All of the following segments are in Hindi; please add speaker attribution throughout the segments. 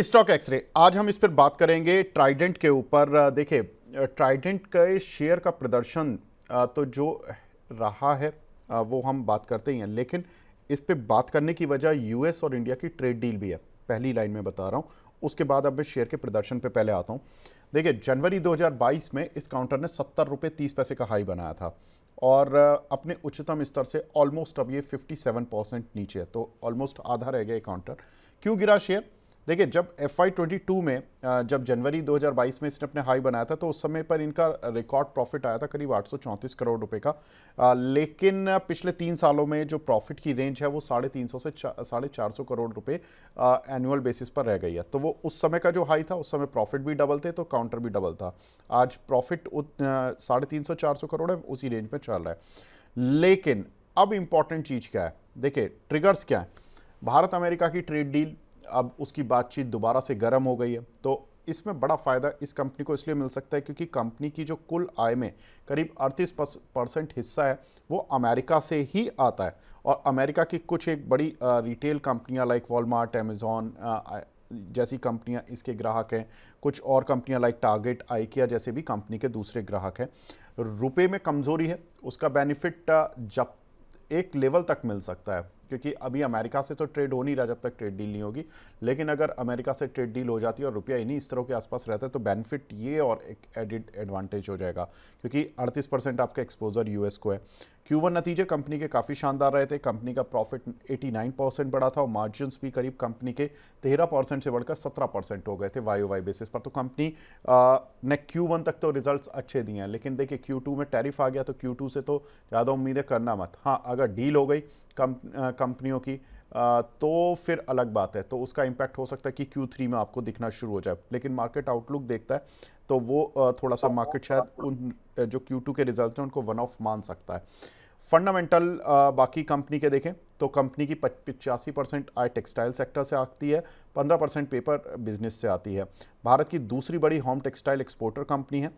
Speaker 1: स्टॉक एक्सरे आज हम इस पर बात करेंगे ट्राइडेंट के ऊपर। देखिए, ट्राइडेंट के शेयर का प्रदर्शन तो जो रहा है वो हम बात करते ही हैं, लेकिन इस पे बात करने की वजह यूएस और इंडिया की ट्रेड डील भी है। पहली लाइन में बता रहा हूँ, उसके बाद अब मैं शेयर के प्रदर्शन पे पहले आता हूँ। देखिए, जनवरी 2022 में इस काउंटर ने 70 रुपये 30 पैसे का हाई बनाया था और अपने उच्चतम स्तर से ऑलमोस्ट अब ये 57% नीचे है, तो ऑलमोस्ट आधा रह गया ये काउंटर। क्यों गिरा शेयर? देखिए, जब FY22 में जब जनवरी 2022 में इसने अपने हाई बनाया था, तो उस समय पर इनका रिकॉर्ड प्रॉफिट आया था करीब 834 करोड़ रुपए का। लेकिन पिछले 3 सालों में जो प्रॉफिट की रेंज है वो 350 से 450 करोड़ रुपए एनुअल बेसिस पर रह गई है। तो वो उस समय का जो हाई था, उस समय प्रॉफिट भी डबल थे तो काउंटर भी डबल था। आज प्रॉफिट 350-400 करोड़ है, उसी रेंज में चल रहा है। लेकिन अब इंपॉर्टेंट चीज़ क्या है? देखिए, ट्रिगर्स क्या है? भारत अमेरिका की ट्रेड डील, अब उसकी बातचीत दोबारा से गर्म हो गई है, तो इसमें बड़ा फ़ायदा इस कंपनी को इसलिए मिल सकता है क्योंकि कंपनी की जो कुल आय में करीब 38% हिस्सा है वो अमेरिका से ही आता है। और अमेरिका की कुछ एक बड़ी रिटेल कंपनियां लाइक वॉलमार्ट, अमेजॉन जैसी कंपनियां इसके ग्राहक हैं। कुछ और कंपनियां लाइक टारगेट, आइकिया जैसे भी कंपनी के दूसरे ग्राहक हैं। रुपए में कमज़ोरी है, उसका बेनिफिट जब एक लेवल तक मिल सकता है, क्योंकि अभी अमेरिका से तो ट्रेड हो नहीं रहा जब तक ट्रेड डील नहीं होगी। लेकिन अगर अमेरिका से ट्रेड डील हो जाती है और रुपया इन्हीं स्तरों के आसपास रहता है, तो बेनिफिट ये और एक एडिड एडवांटेज हो जाएगा, क्योंकि 38% आपका एक्सपोजर यूएस को है। Q1 नतीजे कंपनी के काफ़ी शानदार रहे थे। कंपनी का प्रॉफिट 89% बढ़ा था और मार्जिन्स भी करीब कंपनी के 13% से बढ़कर 17% हो गए थे YOY बेसिस पर। तो कंपनी ने Q1 तक तो रिजल्ट्स अच्छे दिए हैं, लेकिन देखिए Q2 में टैरिफ आ गया, तो Q2 से तो ज़्यादा उम्मीदें करना मत। हाँ, अगर डील हो गई कंपनियों की तो फिर अलग बात है, तो उसका इम्पैक्ट हो सकता है कि Q3 में आपको दिखना शुरू हो जाए। लेकिन मार्केट आउटलुक देखता है तो वो थोड़ा सा मार्केट शायद उन जो Q2 के रिजल्ट हैं उनको वन ऑफ मान सकता है। फंडामेंटल बाकी कंपनी के देखें तो कंपनी की 85% आय टेक्सटाइल सेक्टर से आती है, 15% पेपर बिजनेस से आती है। भारत की दूसरी बड़ी होम टेक्सटाइल एक्सपोर्टर कंपनी है।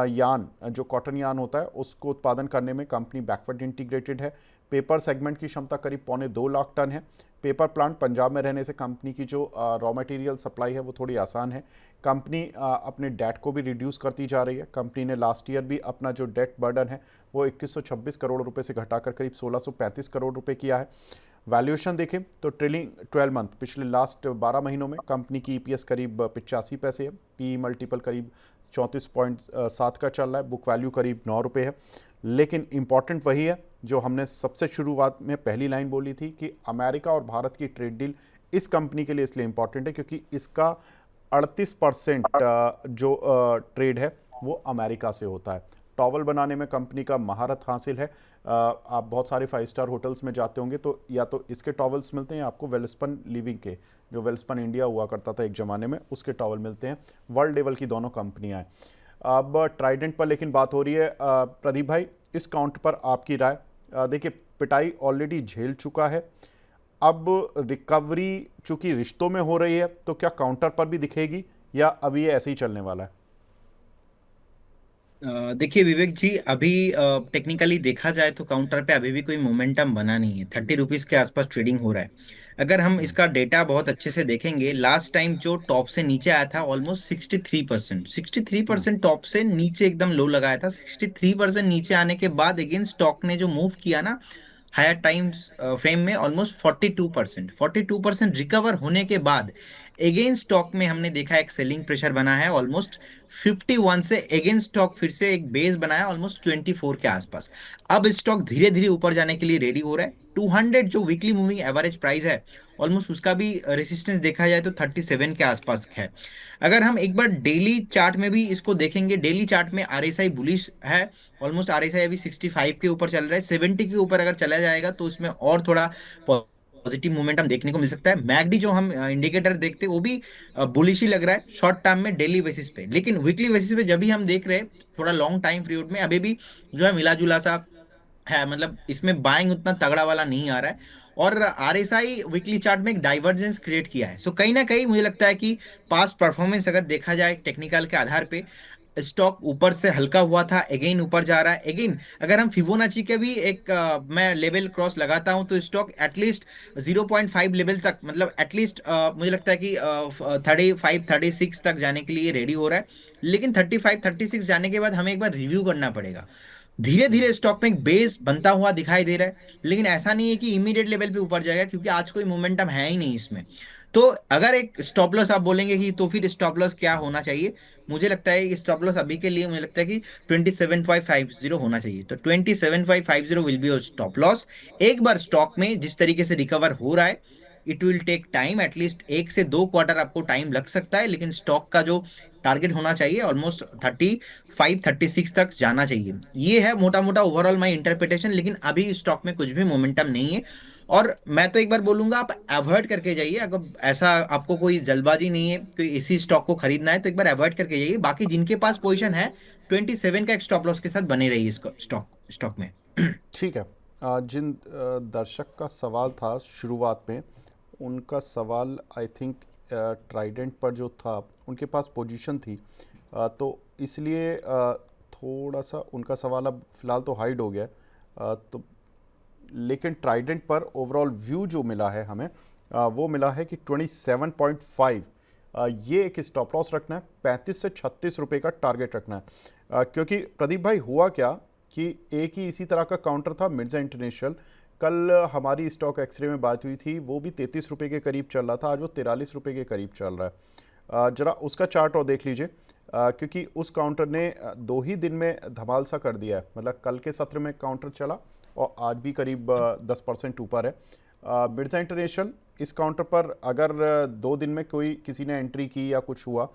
Speaker 1: यान, जो कॉटन यान होता है, उसको उत्पादन करने में कंपनी बैकवर्ड इंटीग्रेटेड है। पेपर सेगमेंट की क्षमता करीब 2.25 लाख टन है। पेपर प्लांट पंजाब में रहने से कंपनी की जो रॉ मटेरियल सप्लाई है वो थोड़ी आसान है। कंपनी अपने डेट को भी रिड्यूस करती जा रही है। कंपनी ने लास्ट ईयर भी अपना जो डेट बर्डन है वो 2126 करोड़ रुपए से घटाकर करीब 1635 करोड़ रुपए किया है। वैल्यूएशन देखें तो ट्रेलिंग 12 मंथ, पिछले लास्ट 12 महीनों में कंपनी की EPS करीब 85 पैसे है। PE मल्टीपल करीब 34.7 का चल रहा है। बुक वैल्यू करीब 9 रुपये है। लेकिन इंपॉर्टेंट वही है जो हमने सबसे शुरुआत में पहली लाइन बोली थी कि अमेरिका और भारत की ट्रेड डील इस कंपनी के लिए इसलिए इंपॉर्टेंट है क्योंकि इसका 38% जो ट्रेड है वो अमेरिका से होता है। टॉवल बनाने में कंपनी का महारत हासिल है। आप बहुत सारे 5 स्टार होटल्स में जाते होंगे तो या तो इसके टॉवल्स मिलते हैं या आपको वेलस्पन लिविंग के, जो वेलस्पन इंडिया हुआ करता था एक ज़माने में, उसके टॉवल मिलते हैं। वर्ल्ड लेवल की दोनों कंपनियां हैं। अब ट्राइडेंट पर लेकिन बात हो रही है। प्रदीप भाई, इस काउंट पर आपकी राय? देखिए, पिटाई ऑलरेडी झेल चुका है। अब रिकवरी चूंकि रिश्तों में हो रही है, तो क्या काउंटर पर भी दिखेगी या अभी ये ऐसे ही चलने वाला है?
Speaker 2: देखिए विवेक जी, अभी टेक्निकली देखा जाए तो काउंटर पे अभी भी कोई मोमेंटम बना नहीं है। 30 रुपीज के आसपास ट्रेडिंग हो रहा है। अगर हम इसका डेटा बहुत अच्छे से देखेंगे, लास्ट टाइम जो टॉप से नीचे आया था ऑलमोस्ट 63%, 63% टॉप से नीचे एकदम लो लगाया था। 63% नीचे आने के बाद अगेन स्टॉक ने जो मूव किया ना हायर टाइम्स फ्रेम में, ऑलमोस्ट 42%, 42% रिकवर होने के बाद अगेन स्टॉक में हमने देखा एक सेलिंग प्रेशर बना है ऑलमोस्ट 51 से। अगेन स्टॉक फिर से एक बेस बनाया ऑलमोस्ट 24 के आसपास। अब स्टॉक धीरे धीरे ऊपर जाने के लिए रेडी हो रहा है। 200 जो वीकली मूविंग एवरेज प्राइस है, ऑलमोस्ट उसका भी रेसिस्टेंस देखा जाए तो 37 के आसपास है। अगर हम एक बार डेली चार्ट में भी इसको देखेंगे, डेली चार्ट में RSI बुलिश है। ऑलमोस्ट RSI अभी 65 के ऊपर चल रहा है। 70 के ऊपर अगर चला जाएगा तो उसमें और थोड़ा पॉजिटिव मोमेंटम देखने को मिल सकता है। मैगडी जो हम इंडिकेटर देखते हैं वो भी बुलिश ही लग रहा है शॉर्ट टर्म में डेली बेसिस पे। लेकिन वीकली बेसिस पे जब भी हम देख रहे हैं थोड़ा लॉन्ग टाइम पीरियड में अभी भी जो है मिला जुला सा है, मतलब इसमें बाइंग उतना तगड़ा वाला नहीं आ रहा है। और RSI वीकली चार्ट में एक डाइवर्जेंस क्रिएट किया है। सो कहीं ना कहीं मुझे लगता है कि पास्ट परफॉर्मेंस अगर देखा जाए टेक्निकल के आधार पे, स्टॉक ऊपर से हल्का हुआ था, अगेन ऊपर जा रहा है अगेन। अगर हम फिबोनाची के भी एक मैं लेवल क्रॉस लगाता हूं तो स्टॉक एटलीस्ट 0.5 लेवल तक, मतलब एटलीस्ट मुझे लगता है कि 35 36 तक जाने के लिए रेडी हो रहा है। लेकिन 35 36 जाने के बाद हमें एक बार रिव्यू करना पड़ेगा। धीरे धीरे स्टॉक में एक बेस बनता हुआ दिखाई दे रहा है, लेकिन ऐसा नहीं है कि इमीडिएट लेवल पे ऊपर जाएगा, क्योंकि आज कोई मोमेंटम है ही नहीं इसमें। तो अगर एक स्टॉप लॉस आप बोलेंगे कि तो फिर स्टॉप लॉस क्या होना चाहिए, मुझे लगता है स्टॉप लॉस अभी के लिए मुझे लगता है कि 27.50 होना चाहिए। तो 27.50 will be your stop loss. एक बार स्टॉक में जिस तरीके से रिकवर हो रहा है, it will take time, at least 1 से 2 क्वार्टर आपको टाइम लग सकता है, लेकिन स्टॉक का जो टारगेट होना चाहिए ऑलमोस्ट 35 36 तक जाना चाहिए। ये है मोटा मोटा ओवरऑल माई इंटरप्रिटेशन, लेकिन अभी स्टॉक में कुछ भी मोमेंटम नहीं है। और मैं तो एक बार बोलूंगा, आप अवॉइड करके जाइए। अगर ऐसा आपको कोई जल्दबाजी नहीं है, कोई इसी स्टॉक को खरीदना है, तो एक बार अवॉइड करके जाइए। बाकी जिनके पास पोजीशन है, 27 का एक स्टॉप लॉस के साथ बने रहिए इसको स्टॉक स्टॉक में।
Speaker 1: ठीक है। जिन दर्शक का सवाल था शुरुआत में, उनका सवाल आई थिंक ट्राइडेंट पर जो था, उनके पास पोजीशन थी, तो इसलिए थोड़ा सा उनका सवाल अब फ़िलहाल तो हाइड हो गया है। तो लेकिन ट्राइडेंट पर ओवरऑल व्यू जो मिला है हमें, वो मिला है कि 27.5 ये एक स्टॉप लॉस रखना है, 35 से 36 रुपए का टारगेट रखना है। क्योंकि प्रदीप भाई हुआ क्या कि एक ही इसी तरह का काउंटर था मिर्जा इंटरनेशनल, कल हमारी स्टॉक एक्सरे में बात हुई थी, वो भी 33 रुपए के करीब चल रहा था, आज वो 43 रुपए के करीब चल रहा है। जरा उसका चार्ट और देख लीजिए, क्योंकि उस काउंटर ने 2 ही दिन में धमाल सा कर दिया है। मतलब कल के सत्र में काउंटर चला और आज भी करीब 10% ऊपर है। मिर्जा इंटरनेशनल इस काउंटर पर अगर 2 दिन में कोई किसी ने एंट्री की या कुछ हुआ,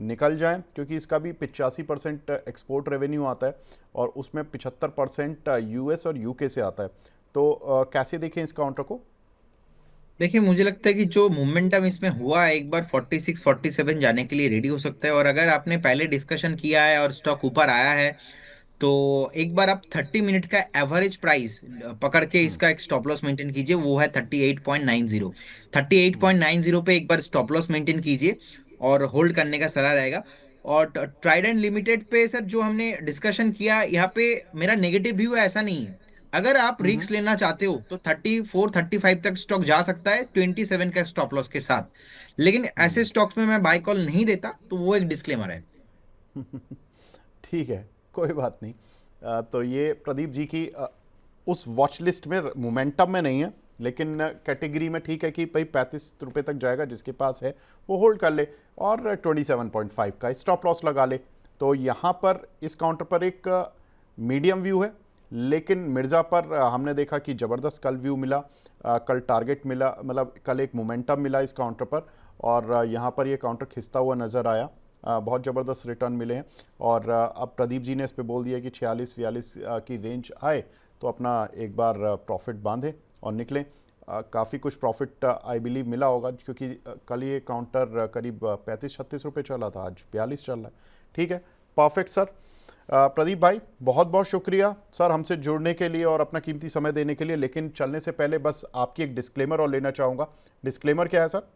Speaker 1: निकल जाए, क्योंकि इसका भी 85% एक्सपोर्ट रेवेन्यू आता है और उसमें 75% यूएस और यूके से आता है। तो कैसे देखें इस काउंटर को?
Speaker 2: देखिए, मुझे लगता है कि जो मोमेंटम इसमें हुआ है, एक बार 46 47 जाने के लिए रेडी हो सकता है। और अगर आपने पहले डिस्कशन किया है और स्टॉक ऊपर आया है, तो एक बार आप 30 मिनट का एवरेज प्राइस पकड़ के इसका एक स्टॉप लॉस मेंटेन कीजिए, वो है 38.90। 38.90 पे एक बार स्टॉप लॉस मेंटेन कीजिए और होल्ड करने का सलाह रहेगा। और ट्राइडेंट लिमिटेड पे सर जो हमने डिस्कशन किया, यहाँ पे मेरा नेगेटिव व्यू है, ऐसा नहीं है। अगर आप
Speaker 1: हम्म।
Speaker 2: रिस्क लेना चाहते हो तो 34 35 तक स्टॉक जा सकता है 27 का स्टॉप लॉस के साथ। लेकिन ऐसे स्टॉक्स में मैं बाय कॉल नहीं देता, तो वो एक डिस्क्लेमर है।
Speaker 1: ठीक है, कोई बात नहीं। तो ये प्रदीप जी की उस वॉच लिस्ट में मोमेंटम में नहीं है, लेकिन कैटेगरी में ठीक है कि भाई 35 रुपए तक जाएगा, जिसके पास है वो होल्ड कर ले और 27.5 का स्टॉप लॉस लगा ले। तो यहाँ पर इस काउंटर पर एक मीडियम व्यू है, लेकिन मिर्ज़ा पर हमने देखा कि ज़बरदस्त कल व्यू मिला, कल टारगेट मिला, मतलब कल एक मोमेंटम मिला इस काउंटर पर, और यहाँ पर ये काउंटर खिंचता हुआ नज़र आया। बहुत ज़बरदस्त रिटर्न मिले हैं। और अब प्रदीप जी ने इस पे बोल दिया कि 46 42 की रेंज आए तो अपना एक बार प्रॉफिट बांधे और निकलें। काफ़ी कुछ प्रॉफिट आई बिलीव मिला होगा, क्योंकि कल ये काउंटर करीब 35 36 रुपये चला था, आज 42 चल रहा है। ठीक है, परफेक्ट सर। प्रदीप भाई बहुत बहुत शुक्रिया सर हमसे जुड़ने के लिए और अपना कीमती समय देने के लिए। लेकिन चलने से पहले बस आपकी एक डिस्क्लेमर और लेना चाहूँगा। डिस्क्लेमर क्या है सर?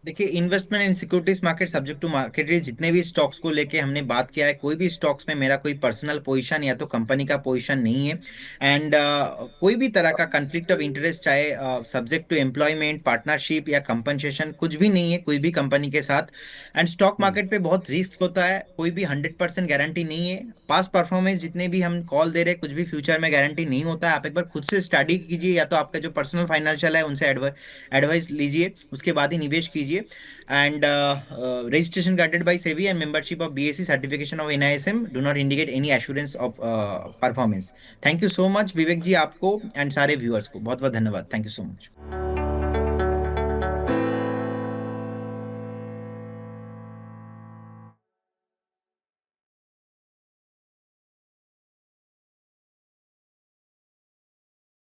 Speaker 2: देखिए, investment in securities market subject to market risk. जितने भी स्टॉक्स को लेके हमने बात किया है, कोई भी स्टॉक्स में मेरा कोई पर्सनल पोजीशन या तो कंपनी का पोजीशन नहीं है। एंड कोई भी तरह का कन्फ्लिक्ट ऑफ इंटरेस्ट, चाहे सब्जेक्ट टू एम्प्लॉयमेंट, पार्टनरशिप या कंपनसेशन, कुछ भी नहीं है कोई भी कंपनी के साथ। एंड स्टॉक मार्केट पे बहुत रिस्क होता है, कोई भी 100% गारंटी नहीं है। पास्ट परफॉर्मेंस जितने भी हम कॉल दे रहे हैं, कुछ भी फ्यूचर में गारंटी नहीं होता है। आप एक बार खुद से स्टडी कीजिए, या तो आपका जो पर्सनल फाइनेंशियल है उनसे एडवाइस लीजिए, उसके बाद ही निवेश कीजिए। And registration granted by SEBI and membership of BSE, certification of NISM do not indicate any assurance of performance. Thank you so much Vivek ji, आपको एंड सारे व्यूअर्स को बहुत बहुत धन्यवाद। Thank you so much.